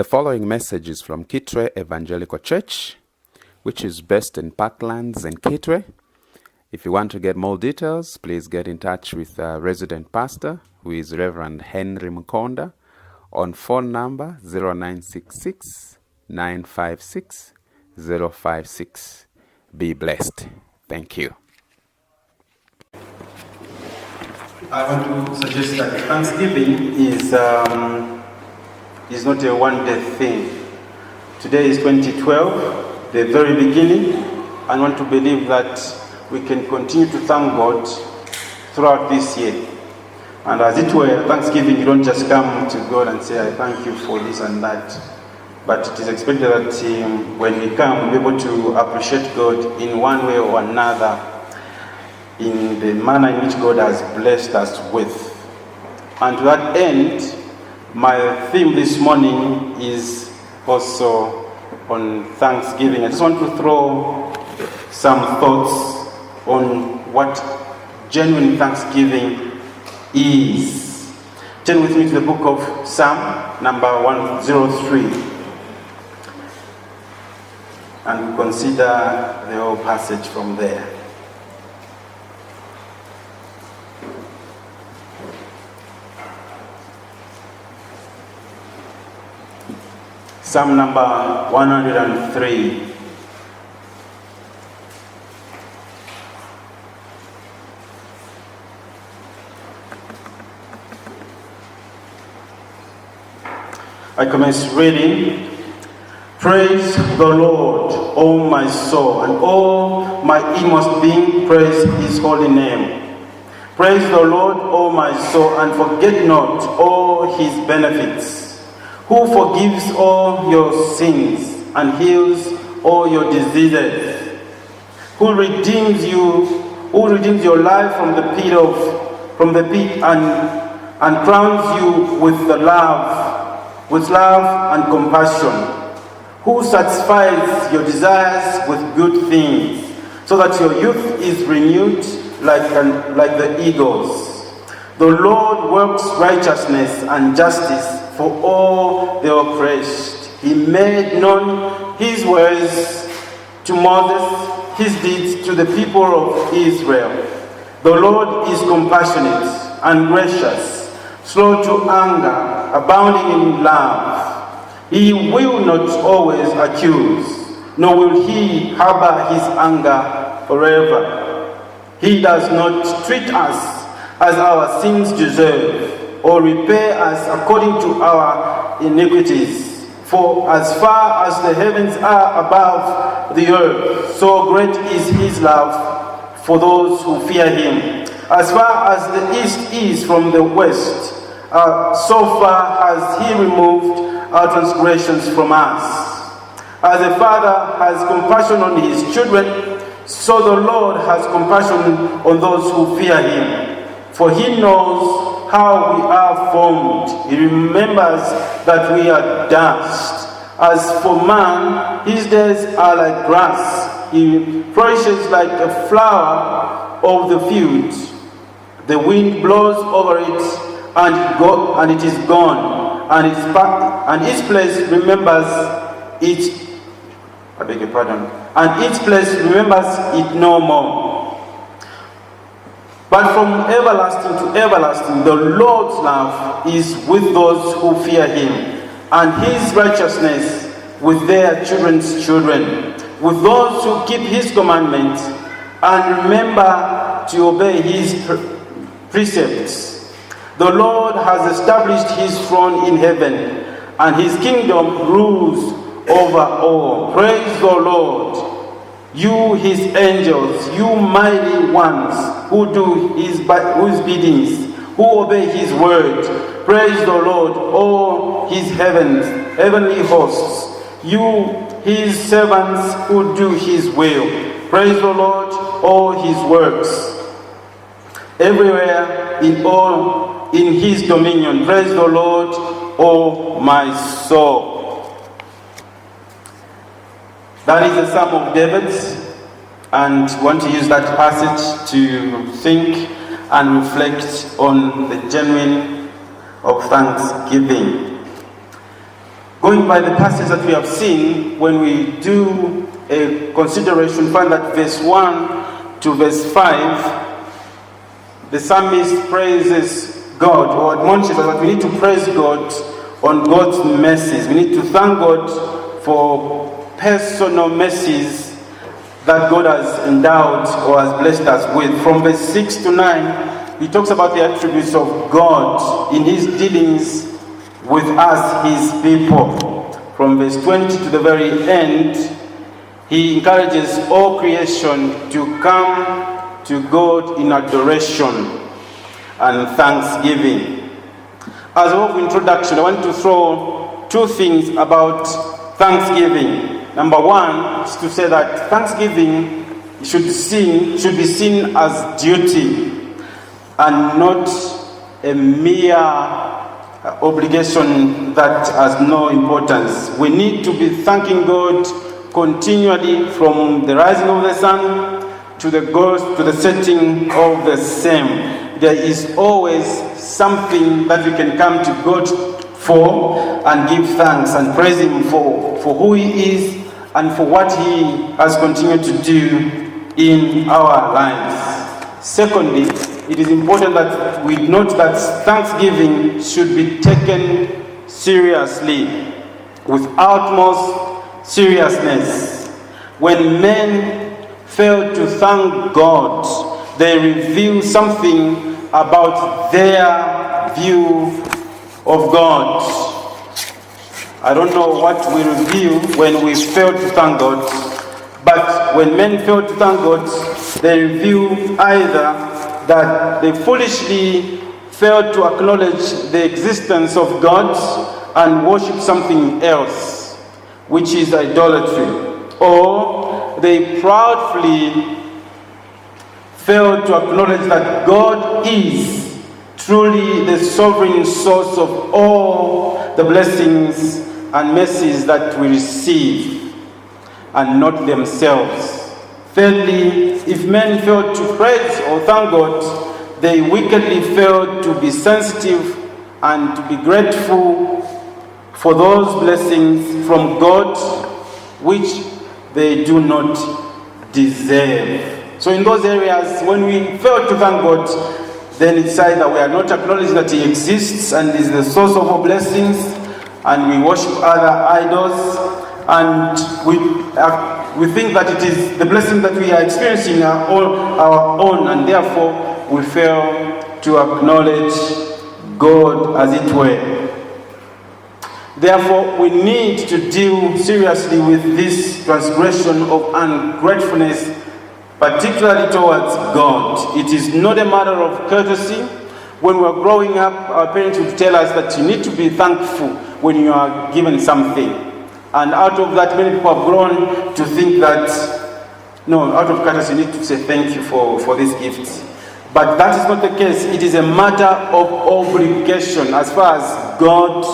The following message is from Kitwe Evangelical Church, which is based in Parklands and Kitwe. If you want to get more details, please get in touch with the resident pastor, who is Reverend Henry Mukonda, on phone number 0966 956 056. Be blessed. Thank you. I want to suggest that Thanksgiving is not a one-day thing. Today is 2012, the very beginning. I want to believe that we can continue to thank God throughout this year. And as it were, Thanksgiving, you don't just come to God and say, I thank you for this and that. But it is expected that when we come, we're able to appreciate God in one way or another, in the manner in which God has blessed us with. And to that end, my theme this morning is also on Thanksgiving. I just want to throw some thoughts on what genuine Thanksgiving is. Turn with me to the book of Psalm, number 103. And we'll consider the whole passage from there. Psalm number 103. I commence reading. Praise the Lord, O my soul, and all my inmost being, praise his holy name. Praise the Lord, O my soul, and forget not all his benefits, who forgives all your sins and heals all your diseases, who redeems your life from the pit and crowns you with love and compassion, who satisfies your desires with good things, so that your youth is renewed like the eagles. The Lord works righteousness and justice for all the oppressed. He made known his ways to Moses, his deeds to the people of Israel. The Lord is compassionate and gracious, slow to anger, abounding in love. He will not always accuse, nor will he harbor his anger forever. He does not treat us as our sins deserve, or repay us according to our iniquities. For as far as the heavens are above the earth, so great is his love for those who fear him. As far as the east is from the west, so far has he removed our transgressions from us. As a father has compassion on his children, so the Lord has compassion on those who fear him. For he knows how we are formed. He remembers that we are dust. As for man, his days are like grass. He flourishes like a flower of the field. The wind blows over it, and it is gone, and its place remembers it. I beg your pardon. And its place remembers it no more. But from everlasting to everlasting, the Lord's love is with those who fear him, and his righteousness with their children's children, with those who keep his commandments and remember to obey his precepts. The Lord has established his throne in heaven, and his kingdom rules over all. Praise the Lord. You, his angels, you mighty ones who do his biddings, who obey his word. Praise the Lord, all his heavenly hosts. You, his servants who do his will. Praise the Lord, all his works. Everywhere in his dominion. Praise the Lord, O my soul. That is a Psalm of David, and I want to use that passage to think and reflect on the genuine of thanksgiving. Going by the passage that we have seen, when we do a consideration, find that verse 1 to verse 5, the psalmist praises God, or admonishes us that we need to praise God on God's mercies. We need to thank God for personal mercies that God has endowed or has blessed us with. From verse 6 to 9, he talks about the attributes of God in his dealings with us, his people. From verse 20 to the very end, he encourages all creation to come to God in adoration and thanksgiving. As a word of introduction, I want to throw two things about thanksgiving. Number one is to say that thanksgiving should be seen as duty and not a mere obligation that has no importance. We need to be thanking God continually from the rising of the sun to the setting of the same. There is always something that we can come to God for and give thanks and praise Him for who He is and for what He has continued to do in our lives. Secondly, it is important that we note that thanksgiving should be taken seriously, with utmost seriousness. When men fail to thank God, they reveal something about their view of God. I don't know what we reveal when we fail to thank God, but when men fail to thank God, they reveal either that they foolishly fail to acknowledge the existence of God and worship something else, which is idolatry, or they proudly fail to acknowledge that God is truly the sovereign source of all the blessings and mercies that we receive, and not themselves. Thirdly, if men fail to praise or thank God, they wickedly fail to be sensitive and to be grateful for those blessings from God which they do not deserve. So in those areas, when we fail to thank God, then it's either we are not acknowledging that He exists and is the source of our blessings, and we worship other idols, and we think that it is the blessing that we are experiencing are all our own, and therefore we fail to acknowledge God as it were. Therefore, we need to deal seriously with this transgression of ungratefulness, particularly towards God. It is not a matter of courtesy. When we were growing up, our parents would tell us that you need to be thankful when you are given something. And out of that, many people have grown to think that, no, out of courtesy, you need to say thank you for this gift. But that is not the case. It is a matter of obligation as far as God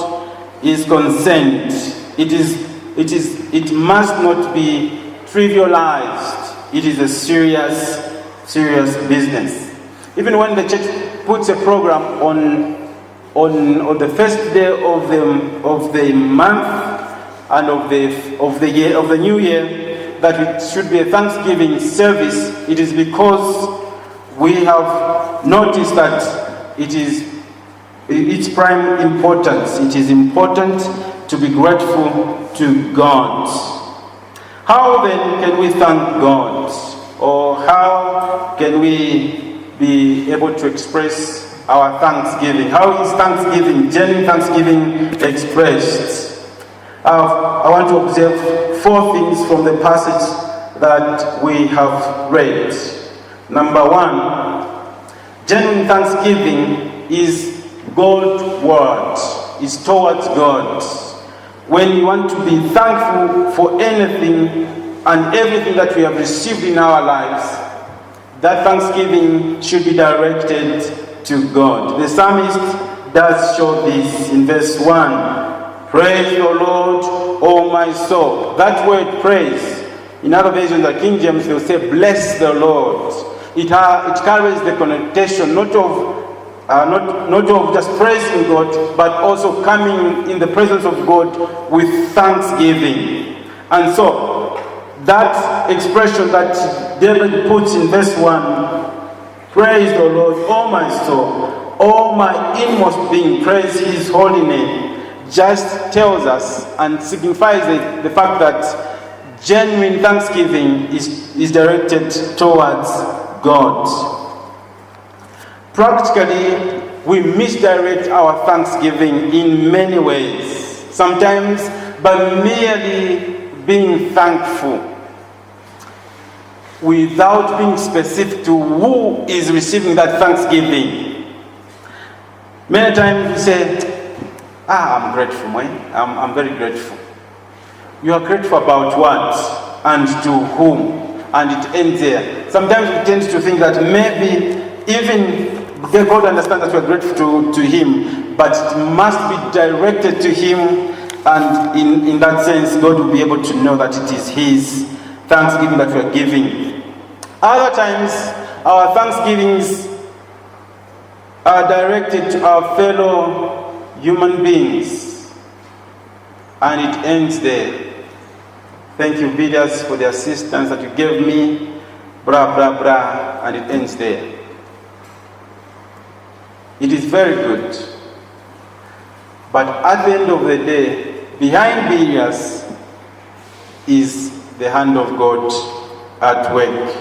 is concerned. It must not be trivialized. It is a serious business. Even when the church puts a program on the first day of the month and of the year, of the new year, that it should be a Thanksgiving service, it is because we have noticed that it is its prime importance. It is important to be grateful to God. How then can we thank God? Or how can we be able to express our thanksgiving? How is thanksgiving, genuine thanksgiving, expressed? I want to observe four things from the passage that we have read. Number one, genuine thanksgiving is God's word, is towards God. When you want to be thankful for anything and everything that we have received in our lives, that thanksgiving should be directed to God. The psalmist does show this in verse 1. Praise the Lord, O my soul. That word praise, in other versions like King James, they will say bless the Lord. It carries the connotation not of not of just praising God, but also coming in the presence of God with thanksgiving. And so, that expression that David puts in verse 1, praise the Lord, O my soul, all my inmost being, praise his holy name, just tells us and signifies the fact that genuine thanksgiving is directed towards God. Practically, we misdirect our thanksgiving in many ways. Sometimes by merely being thankful, without being specific to who is receiving that thanksgiving. Many times we say, I'm grateful, I'm very grateful. You are grateful about what and to whom, and it ends there. Sometimes we tend to think that maybe even God understands that we are grateful to him, but it must be directed to him, and in that sense God will be able to know that it is his thanksgiving that we are giving. Other times our thanksgivings are directed to our fellow human beings, and it ends there. Thank you, Vidas, for the assistance that you gave me, blah blah blah, and it ends there. It is very good, but at the end of the day, behind Vidas is the hand of God at work.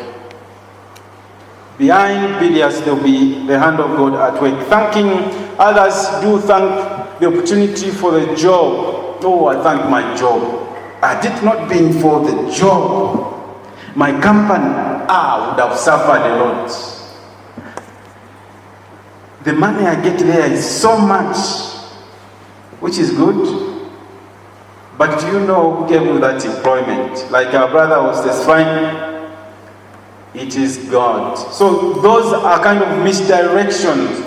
Behind Vidas there will be the hand of God at work. Thanking others, do thank the opportunity for the job. Oh, I thank my job. Had it not been for the job, my company, would have suffered a lot. The money I get there is so much, which is good. But do you know who gave me that employment? Like our brother was testifying, it is God. So those are kind of misdirections.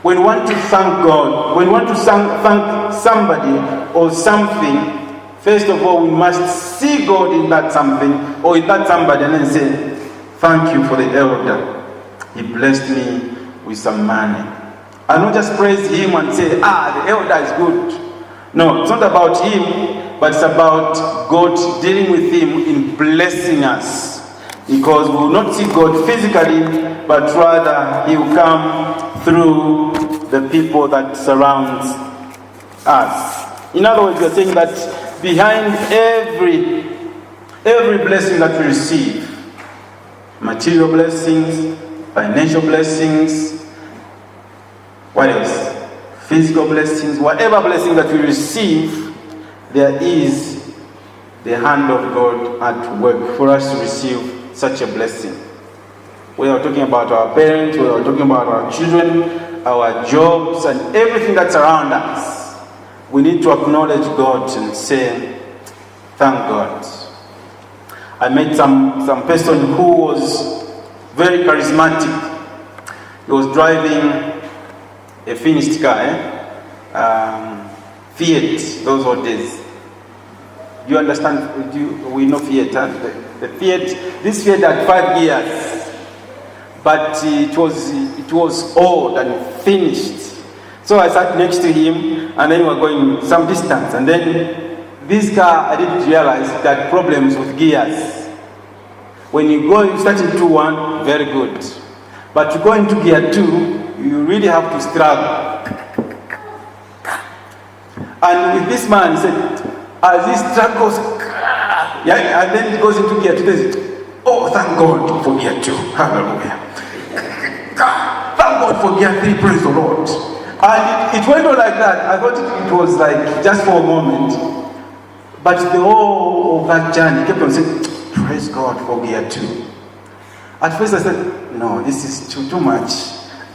When we want to thank God, when we want to thank somebody or something, first of all, we must see God in that something or in that somebody and then say, thank you for the elder. He blessed me with some money. And not just praise him and say, the elder is good. No, it's not about him, but it's about God dealing with him in blessing us. Because we will not see God physically, but rather he will come through the people that surround us. In other words, we are saying that behind every blessing that we receive, material blessings, financial blessings, what else? Physical blessings, whatever blessing that we receive, there is the hand of God at work for us to receive such a blessing. We are talking about our parents, we are talking about our children, our jobs, and everything that's around us. We need to acknowledge God and say, thank God. I met some person who was very charismatic. He was driving a finished car, Fiat, those old days. Do you understand? We know Fiat, the Fiat. This Fiat had 5 gears, but it was old and finished. So I sat next to him, and then we were going some distance, and then this car, I didn't realize it had problems with gears. When you start into 1, very good, but to go into gear 2, you really have to struggle. And with this man, he said, as he struggles, and then it goes into gear 2, he says, oh, thank God for gear 2. Hallelujah. Thank God for gear 3, praise the Lord. And it went on like that. I thought it was like just for a moment. But the whole of that journey kept on saying, praise God for gear 2. At first I said, no, this is too much.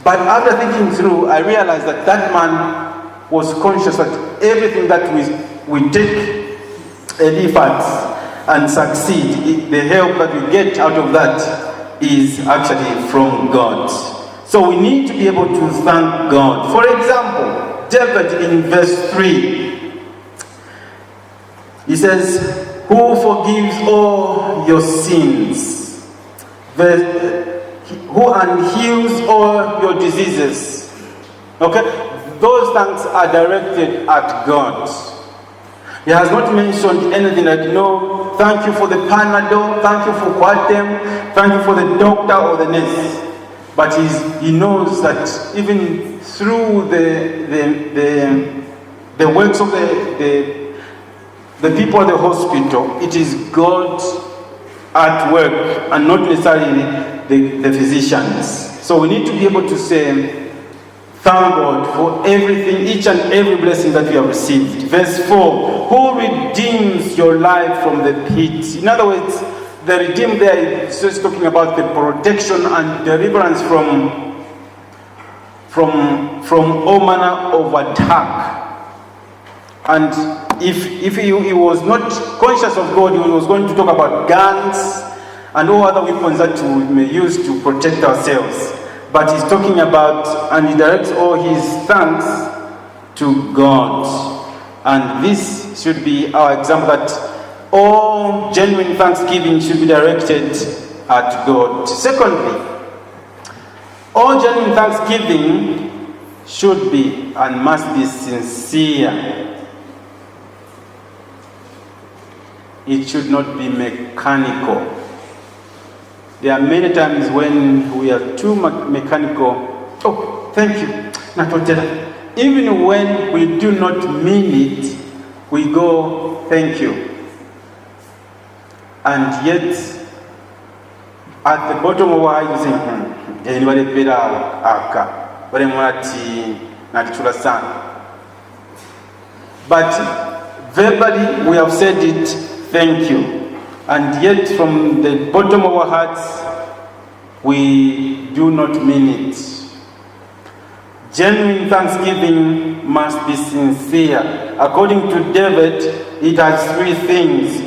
But after thinking through, I realized that that man was conscious that everything that we take an effort and succeed, the help that we get out of that is actually from God. So we need to be able to thank God. For example, David in verse 3, he says, who forgives all your sins, who heals all your diseases, Okay? Those thanks are directed at God. He has not mentioned anything like, no, thank you for the Panadol, thank you for Quatem, thank you for the doctor or the nurse. But he knows that even through the works of the people at the hospital, it is God at work and not necessarily the physicians. So we need to be able to say, thank God for everything, each and every blessing that we have received. Verse 4, who redeems your life from the pit? In other words, the redeem there is just talking about the protection and deliverance from all manner of attack. And if he was not conscious of God, he was going to talk about guns and all other weapons that we may use to protect ourselves. But he's talking about, and he directs all his thanks to God. And this should be our example, that all genuine thanksgiving should be directed at God. Secondly, all genuine thanksgiving should be and must be sincere. It should not be mechanical. There are many times when we are too mechanical. Oh, thank you. Even when we do not mean it, we go, thank you. And yet, at the bottom of our eyes, we say, anybody better aka, but But verbally, we have said it, thank you. And yet, from the bottom of our hearts, we do not mean it. Genuine thanksgiving must be sincere. According to David, it has three things.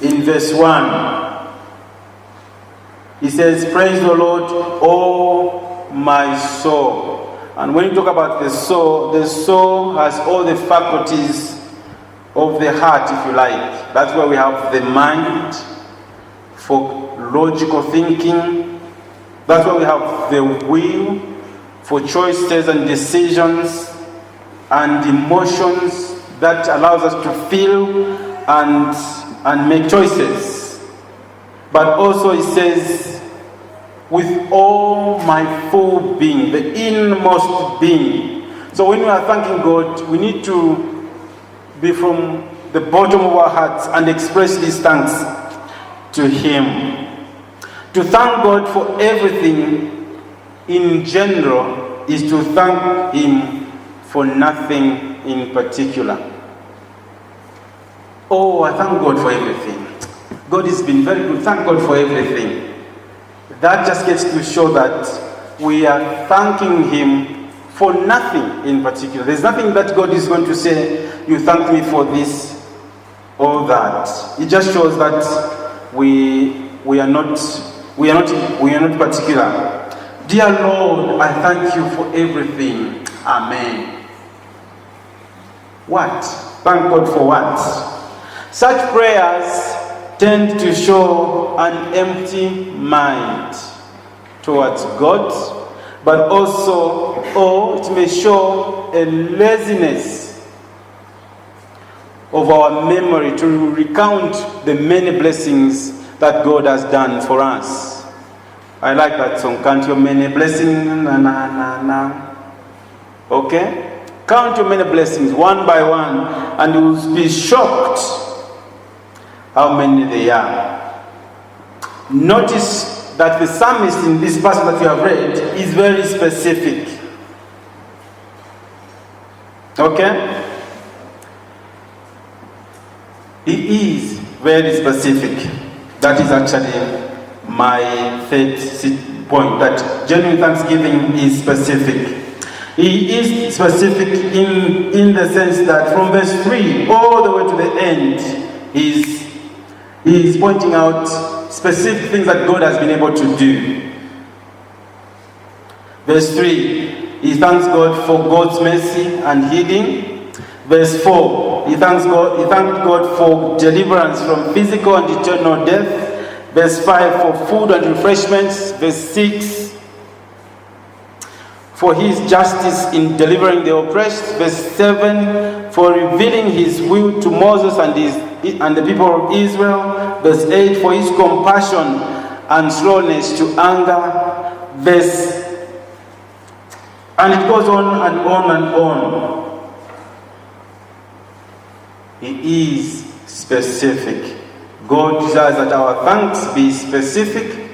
In verse 1, he says, praise the Lord, oh my soul. And when you talk about the soul has all the faculties of the heart, if you like. That's where we have the mind for logical thinking. That's where we have the will for choices and decisions and emotions that allows us to feel and make choices. But also it says, with all my full being, the inmost being. So when we are thanking God, we need to be from the bottom of our hearts and express these thanks to Him. To thank God for everything in general is to thank Him for nothing in particular. Oh, I thank God for everything. God has been very good. Thank God for everything. That just gets to show that we are thanking Him for nothing in particular. There's nothing that God is going to say, you thank me for this or that. It just shows that we are not particular. Dear Lord, I thank you for everything. Amen. What? Thank God for what? Such prayers tend to show an empty mind towards God, but also, it may show a laziness of our memory to recount the many blessings that God has done for us. I like that song, count your many blessings, na na na na. Okay? Count your many blessings one by one, and you will be shocked how many they are. Notice that the psalmist in this passage that you have read is very specific. Okay? He is very specific. That is actually my third point, that genuine thanksgiving is specific. He is specific in the sense that from verse 3 all the way to the end, he is pointing out specific things that God has been able to do. Verse 3, he thanks God for God's mercy and healing. Verse 4, he thanked God for deliverance from physical and eternal death. Verse 5, for food and refreshments. Verse 6, for his justice in delivering the oppressed. Verse 7, for revealing his will to Moses and the people of Israel. Verse 8, for his compassion and slowness to anger. And it goes on and on and on. He is specific. God desires that our thanks be specific,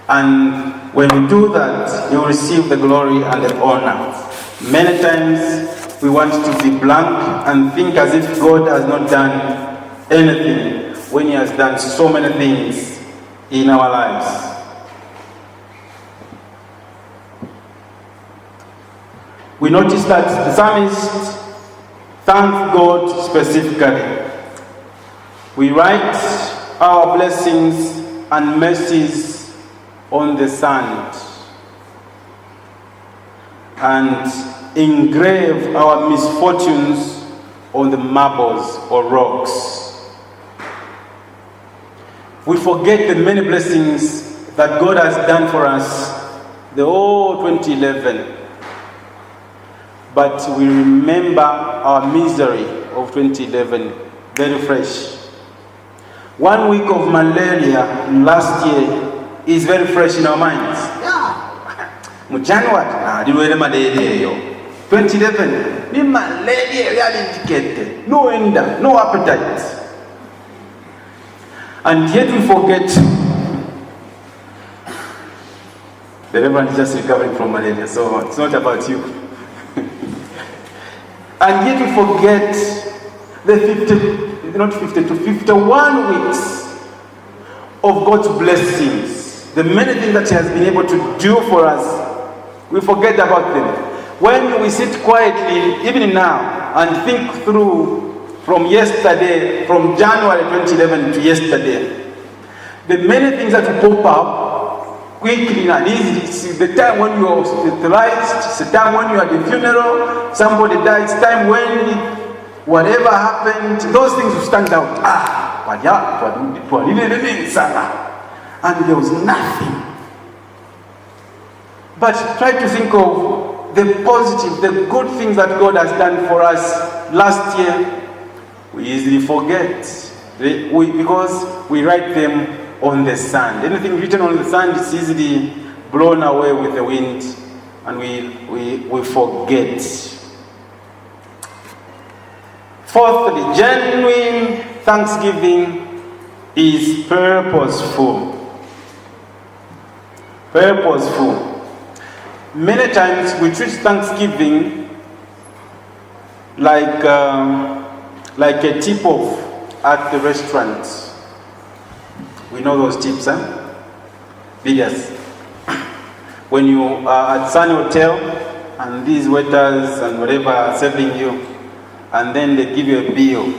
and when we do that, you will receive the glory and the honor. Many times we want to be blank and think as if God has not done anything when he has done so many things in our lives. We notice that the psalmist thanked God specifically. We write our blessings and mercies on the sand and engrave our misfortunes on the marbles or rocks. We forget the many blessings that God has done for us the whole 2011, but we remember our misery of 2011 very fresh. 1 week of malaria last year is very fresh in our minds. Yeah. January, malaria. 2011, the malaria really indicated. No ender, no appetite. And yet we forget. The Reverend is just recovering from malaria, so it's not about you. And yet we forget the 51 weeks of God's blessings, the many things that he has been able to do for us. We forget about them. When we sit quietly, even now, and think through from yesterday, from January 2011 to yesterday, the many things that pop up quickly and easily. It's the time when you are hospitalized, it's the time when you are at the funeral, somebody died, it's time when whatever happened, those things will stand out. And there was nothing. But try to think of the positive, the good things that God has done for us last year. We easily forget because we write them on the sand. Anything written on the sand is easily blown away with the wind, and we forget. Fourthly, genuine thanksgiving is purposeful. Purposeful. Many times we treat thanksgiving like a tip-off at the restaurant. We know those tips, huh? Biggest. When you are at Sun Hotel and these waiters and whatever are serving you, and then they give you a bill.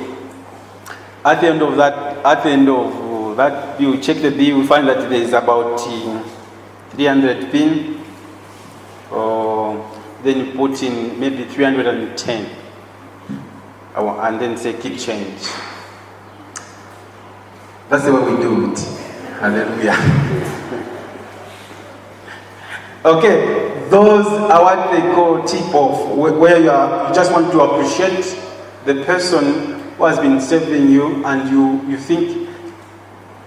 At the end of that bill, check the bill, you find that there is about 300 pin, or then you put in maybe 310, and then say keep change. That's the way we do it. Hallelujah. Okay, those are what they call tip-off, where you just want to appreciate the person who has been serving you, and you think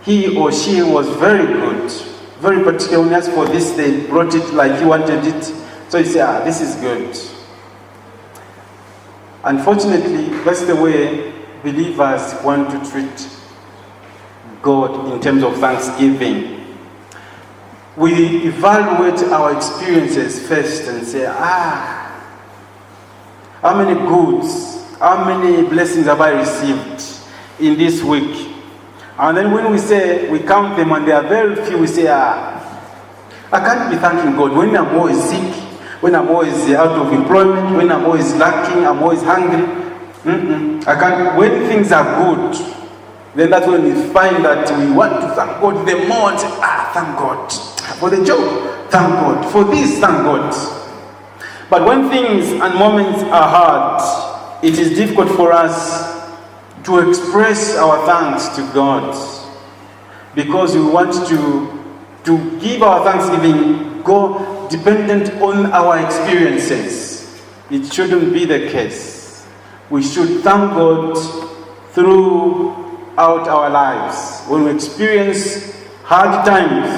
he or she was very good, very particular for this. They brought it like you wanted it, so you say, this is good. Unfortunately, that's the way believers want to treat God in terms of thanksgiving. We evaluate our experiences first and say, how many goods, how many blessings have I received in this week? And then when we count them and they are very few, we say, I can't be thanking God when I'm always sick, when I'm always out of employment, when I'm always lacking, I'm always hungry. I can't. When things are good, then that's when we find that we want to thank God the more and say, thank God for the job, thank God for this, thank God. But when things and moments are hard, it is difficult for us to express our thanks to God, because we want to give our thanksgiving, dependent on our experiences. It shouldn't be the case. We should thank God throughout our lives. When we experience hard times,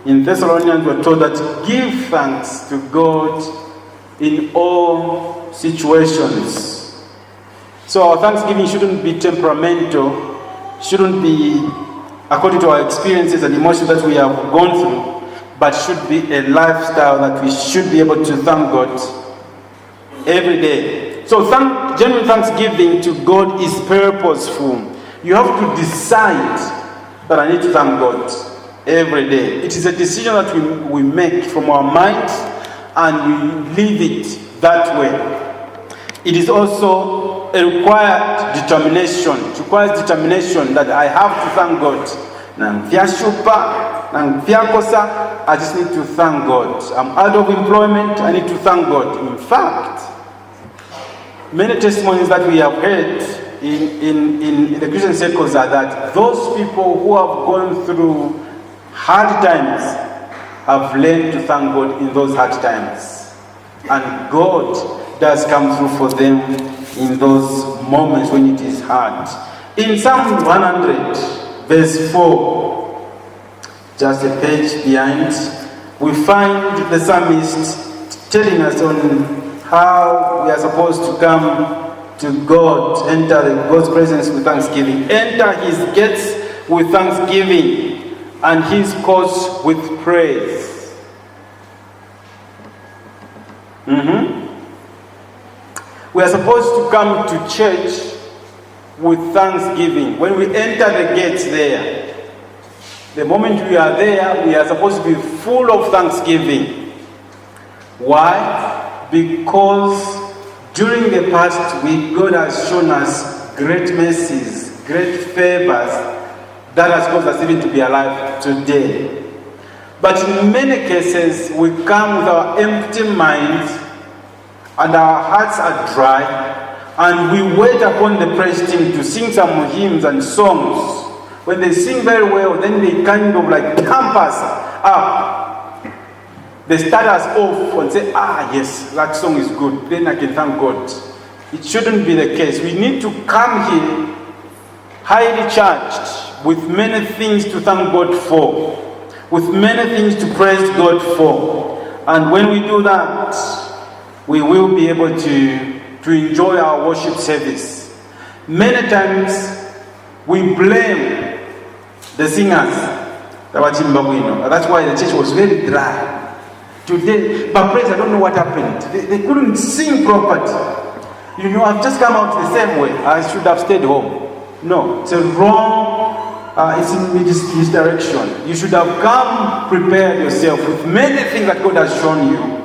in Thessalonians we're told that give thanks to God in all situations. So our thanksgiving shouldn't be temperamental, shouldn't be according to our experiences and emotions that we have gone through, but should be a lifestyle that we should be able to thank God every day. So genuine thanksgiving to God is purposeful. You have to decide that I need to thank God every day. It is a decision that we make from our minds and we live it that way. It is also a required determination. It requires determination that I have to thank God. I just need to thank God. I'm out of employment, I need to thank God. In fact, many testimonies that we have heard in the Christian circles are that those people who have gone through hard times have learned to thank God in those hard times. And God does come through for them in those moments when it is hard. In Psalm 100, verse 4, just a page behind, we find the psalmist telling us on how we are supposed to come to God, enter God's presence with thanksgiving, enter His gates with thanksgiving, and His courts with praise. We are supposed to come to church with thanksgiving. When we enter the gates there, the moment we are there, we are supposed to be full of thanksgiving. Why? Because during the past week, God has shown us great mercies, great favors that has caused us even to be alive today. But in many cases, we come with our empty minds and our hearts are dry, and we wait upon the praise team to sing some hymns and songs. When they sing very well, then they kind of like pump us up. They start us off and say, yes, that song is good, then I can thank God. It shouldn't be the case. We need to come here highly charged with many things to thank God for, with many things to praise God for. And when we do that, we will be able to enjoy our worship service. Many times we blame the singers. That's why the church was very dry today. But praise, I don't know what happened. They couldn't sing properly. I've just come out the same way. I should have stayed home. No, it's a wrong, it's in misdirection. You should have come prepared yourself with many things that God has shown you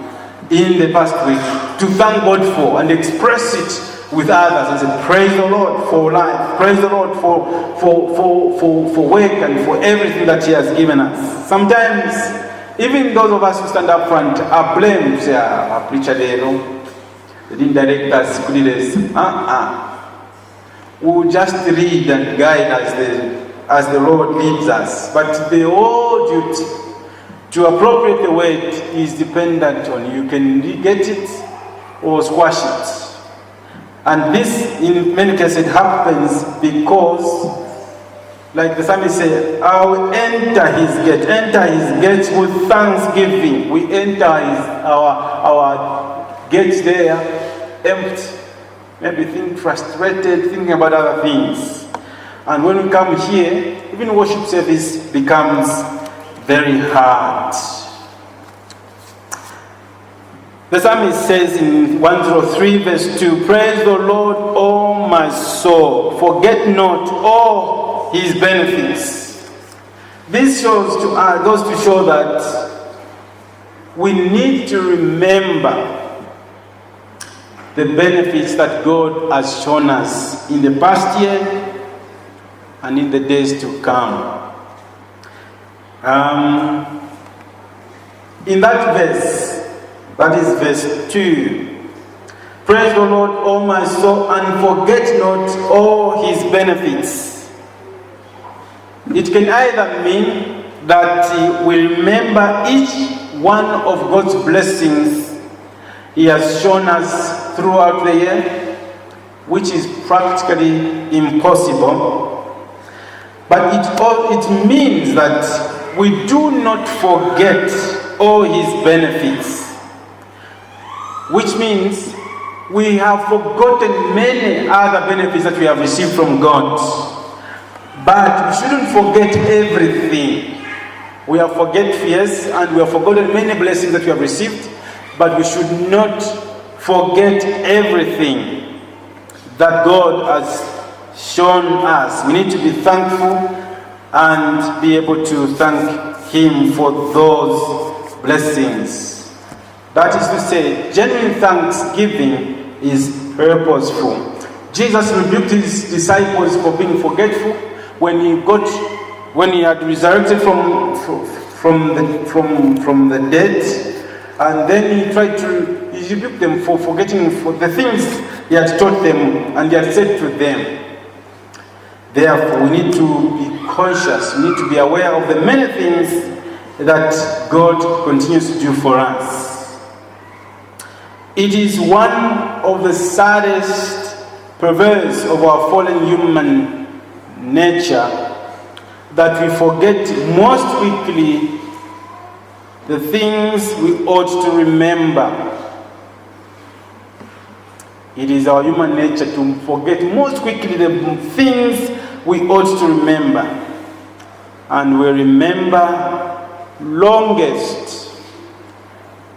in the past week to thank God for and express it with others and say, praise the Lord for life, praise the Lord for work and for everything that He has given us. Sometimes, even those of us who stand up front are blamed. Say, a preacher they didn't direct us. We'll just read and guide as the Lord leads us. But the whole duty to appropriate the word is dependent on you. You can get it or squash it. And this, in many cases, happens because, like the psalmist said, I'll enter His gates with thanksgiving. We enter our gates there empty, maybe frustrated, thinking about other things. And when we come here, even worship service becomes very hard. The psalmist says in 103 verse 2, praise the Lord, O my soul, forget not all His benefits. This goes to show that we need to remember the benefits that God has shown us in the past year and in the days to come. In that verse, that is verse 2, praise the Lord, O my soul, and forget not all His benefits. It can either mean that we remember each one of God's blessings He has shown us throughout the year, which is practically impossible. But it means that we do not forget all His benefits, which means we have forgotten many other benefits that we have received from God. But we shouldn't forget everything. We have forget, yes, and we have forgotten many blessings that we have received, but we should not forget everything that God has shown us. We need to be thankful and be able to thank Him for those blessings. That is to say, genuine thanksgiving is purposeful. Jesus rebuked His disciples for being forgetful when he had resurrected from the dead, and then he rebuked them for forgetting for the things He had taught them and He had said to them. Therefore, we need to be conscious, we need to be aware of the many things that God continues to do for us. It is one of the saddest perverse of our fallen human nature that we forget most quickly the things we ought to remember. It is our human nature to forget most quickly the things we ought to remember. And we remember longest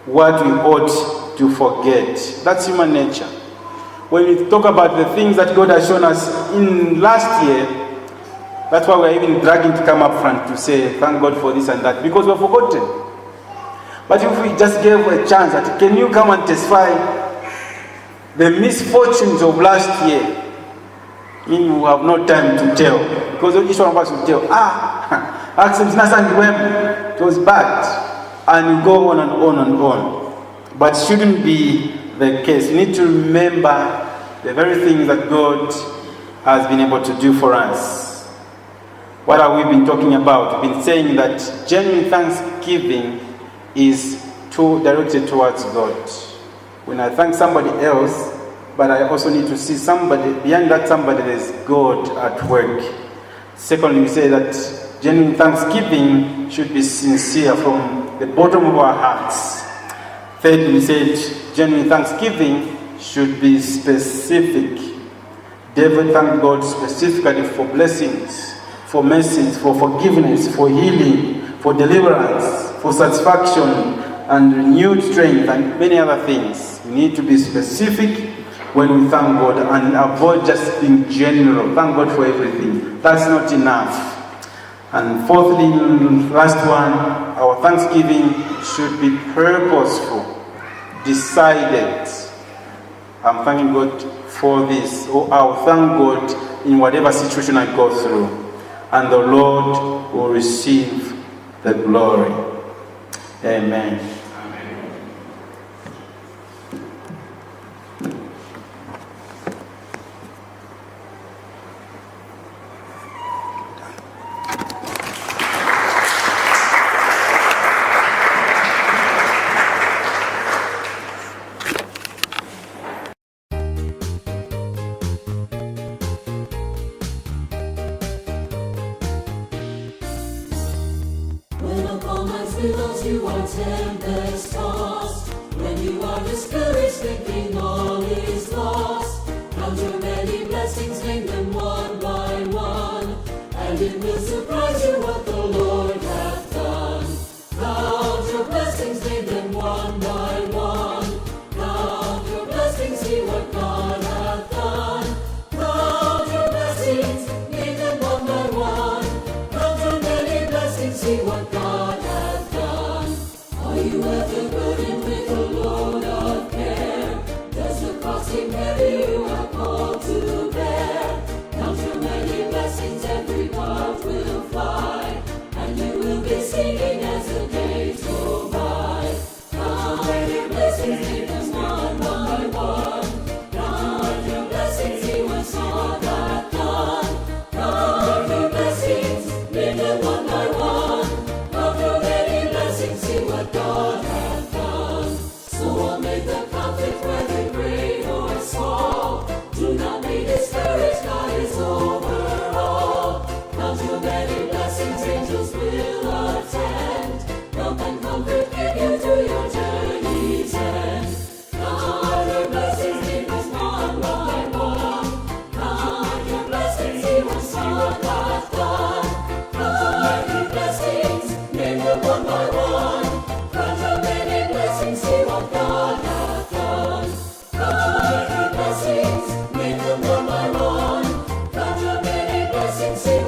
what we ought to forget. That's human nature. When we talk about the things that God has shown us in last year, that's why we're even dragging to come up front to say, thank God for this and that, because we're forgotten. But if we just gave a chance, that can you come and testify the misfortunes of last year? I mean, we have no time to tell, because each one of us will tell, it was bad, and you go on and on and on. But it shouldn't be the case. We need to remember the very things that God has been able to do for us. What have we been talking about? We've been saying that genuine thanksgiving is directed towards God. When I thank somebody else, but I also need to see somebody, behind that somebody there's God at work. Secondly, we say that genuine thanksgiving should be sincere from the bottom of our hearts. Thirdly, we said genuine thanksgiving should be specific. David thanked God specifically for blessings, for mercies, for forgiveness, for healing, for deliverance, for satisfaction and renewed strength, and many other things. We need to be specific when we thank God and avoid just being general. Thank God for everything. That's not enough. And fourthly, last one, our thanksgiving should be purposeful, decided. I'm thanking God for this, or I'll thank God in whatever situation I go through, and the Lord will receive the glory. Amen. Because you are tempest tossed, when you are discouraged, thinking all is lost, count your many blessings, name them one by one, and it will surprise you what the Lord hath done. Count your blessings, name them one by one, count your blessings, see what God hath done. Count your blessings, name them one by one, count your many blessings, see what God hath done. Are you ever burdened with a load of care? Does the cross seem heavy you are called to bear? Count your many blessings, every part will fly. discouraged, God is over all. Count your many blessings, angels will attend. Help and comfort give you to your journey's end. Count your blessings, angels one by one. Count your blessings, see what God hath done. Count your many blessings, name them one by one. Count your many blessings, see what God hath done. Count your many blessings, name them one by one. Count your many blessings, see